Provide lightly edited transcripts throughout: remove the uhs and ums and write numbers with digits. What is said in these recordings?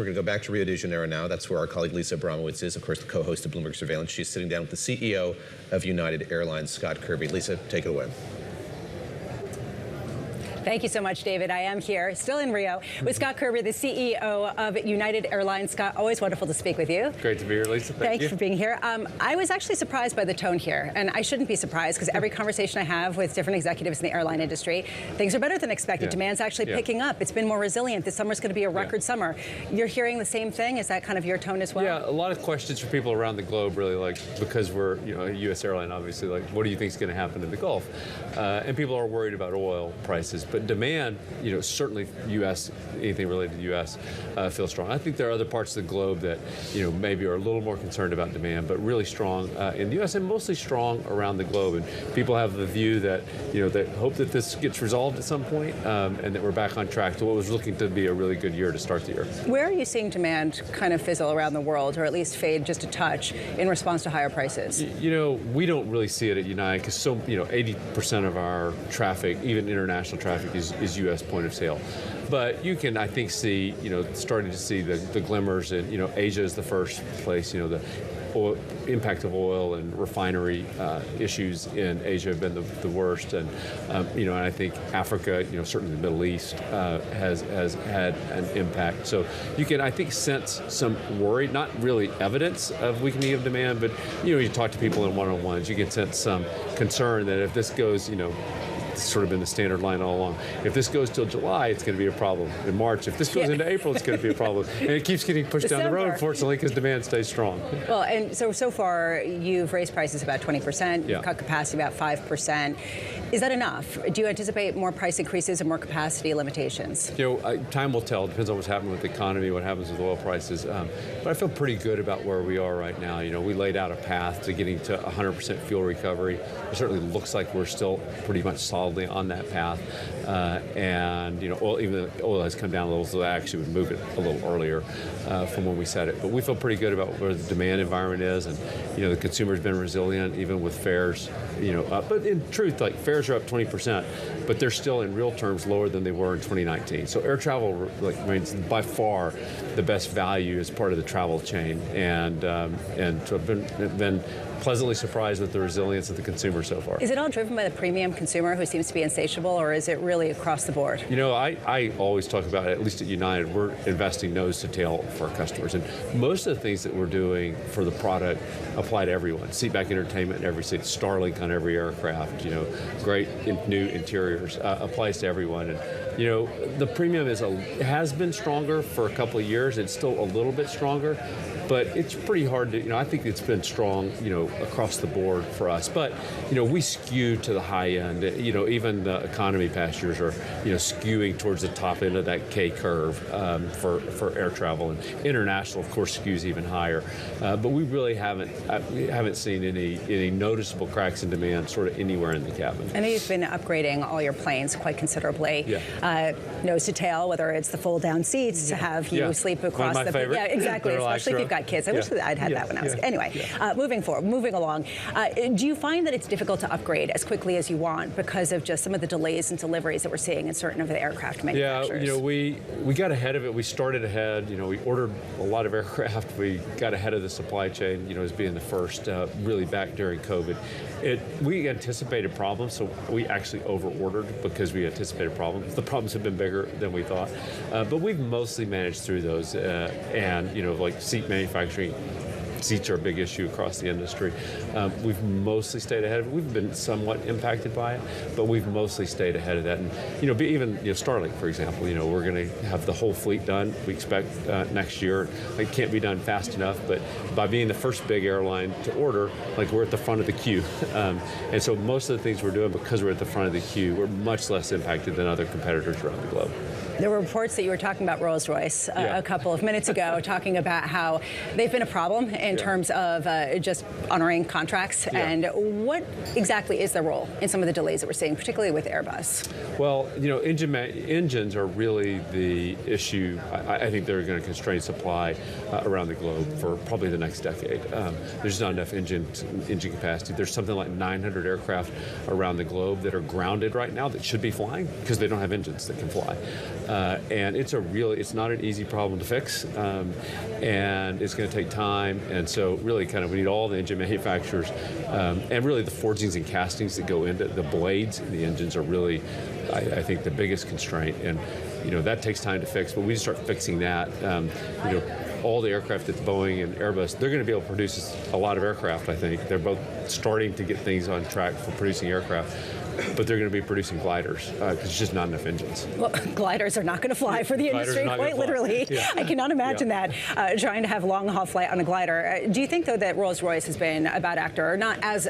We're going to go back to Rio de Janeiro now. That's where our colleague Lisa Abramowicz is, of course, the co-host of Bloomberg Surveillance. She's sitting down with the CEO of United Airlines, Scott Kirby. Lisa, take it away. Thank you so much, David. I am here, still in Rio, with Scott Kirby, the CEO of United Airlines. Scott, always wonderful to speak with you. Great to be here, Lisa. Thank you for being here. I was actually surprised by the tone here, and I shouldn't be surprised because every conversation I have with different executives in the airline industry, things are better than expected. Demand's actually picking up. It's been more resilient. This summer's going to be a record summer. You're hearing the same thing? Is that kind of your tone as well? Yeah, a lot of questions from people around the globe, really, like, because we're a U.S. airline, obviously, like, what do you think is going to happen in the Gulf? And people are worried about oil prices, but demand, certainly U.S., anything related to the U.S. Feels strong. I think there are other parts of the globe that, maybe are a little more concerned about demand, but really strong in the U.S. and mostly strong around the globe. And people have the view that, that hope that this gets resolved at some point and that we're back on track to what was looking to be a really good year to start the year. Where are you seeing demand kind of fizzle around the world, or at least fade just a touch in response to higher prices? We don't really see it at United because 80% of our traffic, even international traffic, is U.S. point of sale. But you can, I think, see, starting to see the glimmers, and, Asia is the first place, the impact of oil and refinery issues in Asia have been the worst, and and I think Africa, certainly the Middle East, has had an impact. So you can, I think, sense some worry, not really evidence of weakening of demand, but you talk to people in one-on-ones, you can sense some concern that if this goes, it's sort of been the standard line all along. If this goes till July, it's going to be a problem. In March, if this goes into April, it's going to be a problem. And it keeps getting pushed down the road, unfortunately, because demand stays strong. Well, and so far, you've raised prices about 20%. You've cut capacity about 5%. Is that enough? Do you anticipate more price increases and more capacity limitations? Time will tell. It depends on what's happening with the economy, what happens with oil prices. But I feel pretty good about where we are right now. We laid out a path to getting to 100% fuel recovery. It certainly looks like we're still pretty much solidly on that path. And oil, even though oil has come down a little, so I actually would move it a little earlier from when we said it. But we feel pretty good about where the demand environment is, and the consumer's been resilient even with fares, up. But in truth, like, fares are up 20%, but they're still in real terms lower than they were in 2019. So air travel remains by far the best value as part of the travel chain, and so I've been pleasantly surprised with the resilience of the consumer so far. Is it all driven by the premium consumer who seems to be insatiable, or is it really across the board? I always talk about it, at least at United, we're investing nose to tail for our customers. And most of the things that we're doing for the product apply to everyone. Seatback entertainment in every seat, Starlink on every aircraft, great new interiors, applies to everyone. And the premium has been stronger for a couple of years. It's still a little bit stronger, but it's pretty hard to, I think it's been strong, across the board for us. But, we skew to the high end. Even the economy passengers are, skewing towards the top end of that K curve for air travel. And international, of course, skews even higher. But we really haven't seen any noticeable cracks in demand sort of anywhere in the cabin. I know you've been upgrading all your planes quite considerably. Nose to tail, whether it's the fold-down seats to have you sleep across the favorite. Yeah, exactly, especially if you've got kids. I wish that I'd had that when I was anyway. Moving along, do you find that it's difficult to upgrade as quickly as you want because of just some of the delays and deliveries that we're seeing in certain of the aircraft manufacturers? Yeah, we got ahead of it. We started ahead. We ordered a lot of aircraft. We got ahead of the supply chain, as being the first really back during COVID. We anticipated problems, so we actually over-ordered because we anticipated problems. The problems have been bigger than we thought, but we've mostly managed through those. And like seat manufacturing, seats are a big issue across the industry. We've mostly stayed ahead of it. We've been somewhat impacted by it, but we've mostly stayed ahead of that. And even Starlink, for example, we're going to have the whole fleet done. We expect next year. It can't be done fast enough, but by being the first big airline to order, we're at the front of the queue. And so most of the things we're doing, because we're at the front of the queue, we're much less impacted than other competitors around the globe. There were reports that you were talking about Rolls-Royce a couple of minutes ago, talking about how they've been a problem in terms of just honoring contracts. And what exactly is their role in some of the delays that we're seeing, particularly with Airbus? Well, engines are really the issue. I think they're going to constrain supply around the globe for probably the next decade. There's not enough engine capacity. There's something like 900 aircraft around the globe that are grounded right now that should be flying because they don't have engines that can fly. And it's not an easy problem to fix, and it's going to take time. And so really kind of we need all the engine manufacturers, and really the forgings and castings that go into the blades in the engines are really, I think, the biggest constraint. And that takes time to fix, but we start fixing that. All the aircraft at Boeing and Airbus, they're going to be able to produce a lot of aircraft, I think. They're both starting to get things on track for producing aircraft. But they're going to be producing gliders because there's just not enough engines. Well, gliders are not going to fly for the industry, quite literally. Yeah. I cannot imagine that, trying to have long-haul flight on a glider. Do you think, though, that Rolls-Royce has been a bad actor, or not as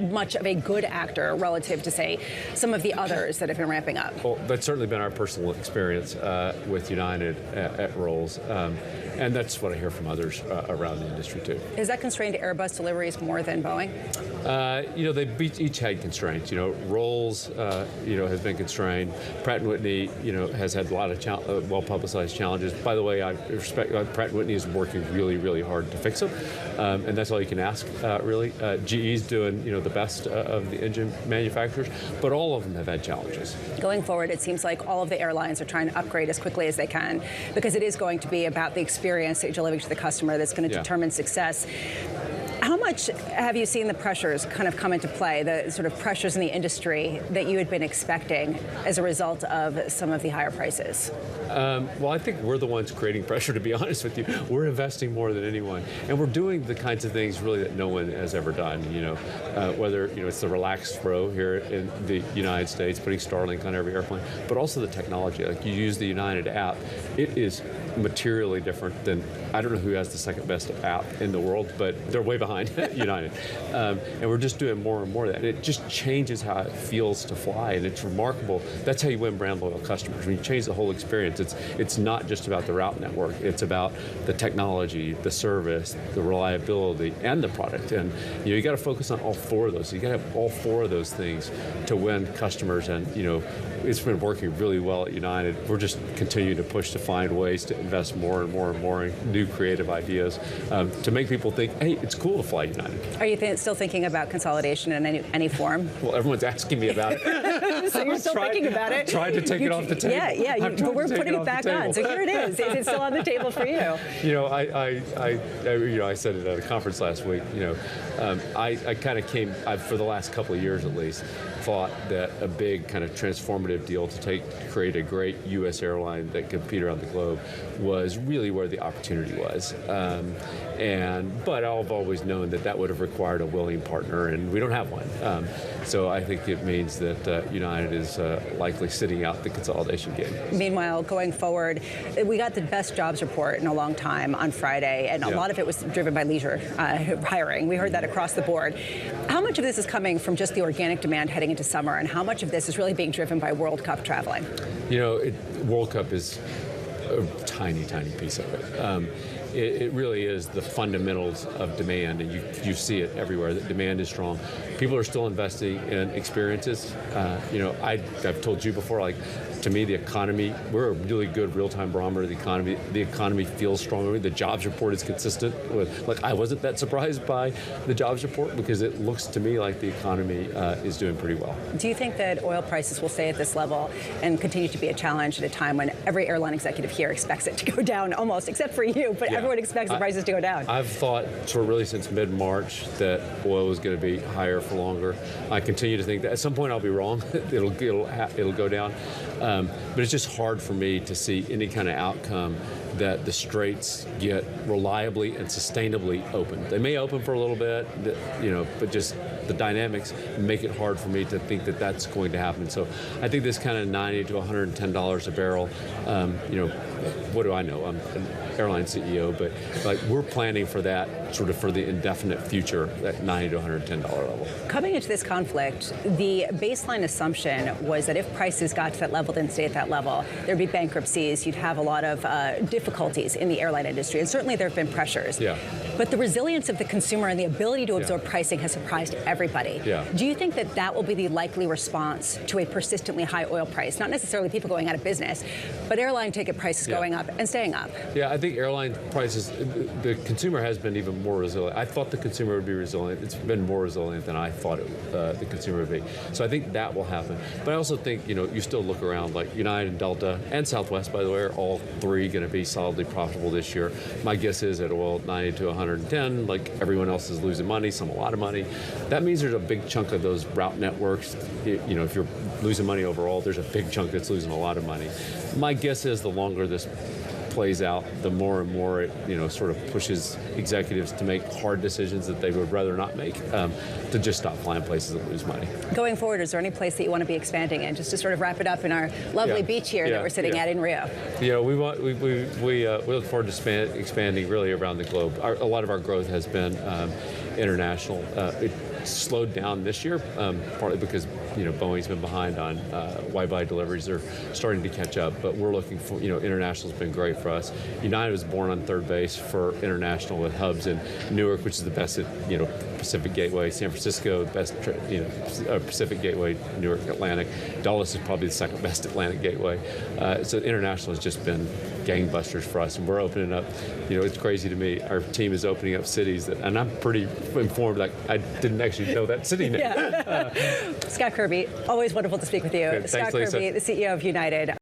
much of a good actor relative to, say, some of the others that have been ramping up? Well, that's certainly been our personal experience with United at Rolls. And that's what I hear from others around the industry, too. Is that constrained to Airbus deliveries more than Boeing? They each had constraints. Rolls, has been constrained. Pratt & Whitney, has had a lot of well-publicized challenges. By the way, I respect Pratt & Whitney is working really, really hard to fix them, and that's all you can ask, really. GE's doing, the best of the engine manufacturers, but all of them have had challenges. Going forward, it seems like all of the airlines are trying to upgrade as quickly as they can, because it is going to be about the experience that you're delivering to the customer that's going to determine success. How much have you seen the pressures kind of come into play, the sort of pressures in the industry that you had been expecting as a result of some of the higher prices? Well, I think we're the ones creating pressure, to be honest with you. We're investing more than anyone. And we're doing the kinds of things really that no one has ever done, whether, it's the relaxed row here in the United States, putting Starlink on every airplane, but also the technology. Like you use the United app, it is materially different than, I don't know who has the second best app in the world, but they're way behind United. And we're just doing more and more of that. It just changes how it feels to fly, and it's remarkable. That's how you win brand loyal customers. When you change the whole experience, it's not just about the route network. It's about the technology, the service, the reliability, and the product. And you got to focus on all four of those. You got to have all four of those things to win customers. And it's been working really well at United. We're just continuing to push to find ways to invest more and more and more in new creative ideas to make people think, hey, it's cool to fly United. Are you still thinking about consolidation in any form? Well, everyone's asking me about it. So you're still thinking about it? Tried to take it off the table. Yeah, but we're putting it back on. So here it is. Is it still on the table for you? I said it at a conference last week. I kind of came, for the last couple of years at least, thought that a big kind of transformative deal to create a great U.S. airline that could compete around the globe was really where the opportunity was. But I've always known that would have required a willing partner, and we don't have one. So I think it means that United is likely sitting out the consolidation game. Meanwhile, going forward, we got the best jobs report in a long time on Friday, and a lot of it was driven by leisure hiring. We heard that across the board. How much of this is coming from just the organic demand heading into summer, and how much of this is really being driven by World Cup traveling? World Cup is a tiny, tiny piece of it. It really is the fundamentals of demand, and you see it everywhere, that demand is strong. People are still investing in experiences. I've told you before, to me, the economy, we're a really good real-time barometer of the economy. The economy feels stronger. The jobs report is consistent with, I wasn't that surprised by the jobs report because it looks to me like the economy is doing pretty well. Do you think that oil prices will stay at this level and continue to be a challenge at a time when every airline executive here expects it to go down, almost, except for you, but everyone expects the prices to go down? I've thought really since mid-March that oil was going to be higher for longer. I continue to think that at some point I'll be wrong. It'll go down. But it's just hard for me to see any kind of outcome that the straits get reliably and sustainably open. They may open for a little bit, but just the dynamics make it hard for me to think that that's going to happen. So I think this kind of $90 to $110 a barrel, what do I know? I'm an airline CEO, but we're planning for that sort of for the indefinite future, that $90 to $110 level. Coming into this conflict, the baseline assumption was that if prices got to that level, didn't stay at that level, there'd be bankruptcies, you'd have a lot of difficulties in the airline industry, and certainly there have been pressures. Yeah. But the resilience of the consumer and the ability to absorb pricing has surprised everybody. Yeah. Do you think that will be the likely response to a persistently high oil price? Not necessarily people going out of business, but airline ticket prices going up, up and staying up. Yeah, I think airline prices, the consumer has been even more resilient. I thought the consumer would be resilient. It's been more resilient than I thought the consumer would be. So I think that will happen. But I also think, you still look around like United and Delta and Southwest, by the way, are all three going to be solidly profitable this year. My guess is at oil 90 to 110, like everyone else is losing money, some a lot of money. That means there's a big chunk of those route networks, if you're losing money overall, there's a big chunk that's losing a lot of money. My guess is the longer this plays out, the more and more it sort of pushes executives to make hard decisions that they would rather not make, to just stop flying places that lose money. Going forward, is there any place that you want to be expanding in? Just to sort of wrap it up in our lovely beach here that we're sitting at in Rio. We look forward to expanding really around the globe. A lot of our growth has been international. It slowed down this year, partly because Boeing's been behind on wide-body deliveries. They're starting to catch up, but we're looking for, international's been great for us. United was born on third base for international with hubs in Newark, which is the best at, Pacific Gateway, San Francisco, best, Pacific Gateway, Newark, Atlantic. Dulles is probably the second best Atlantic gateway. So international has just been gangbusters for us, and we're opening up, it's crazy to me. Our team is opening up cities and I'm pretty informed, like I didn't actually know that city name. Scott Kirby, always wonderful to speak with you. Good. Thanks, Scott Kirby, Lisa. the CEO of United.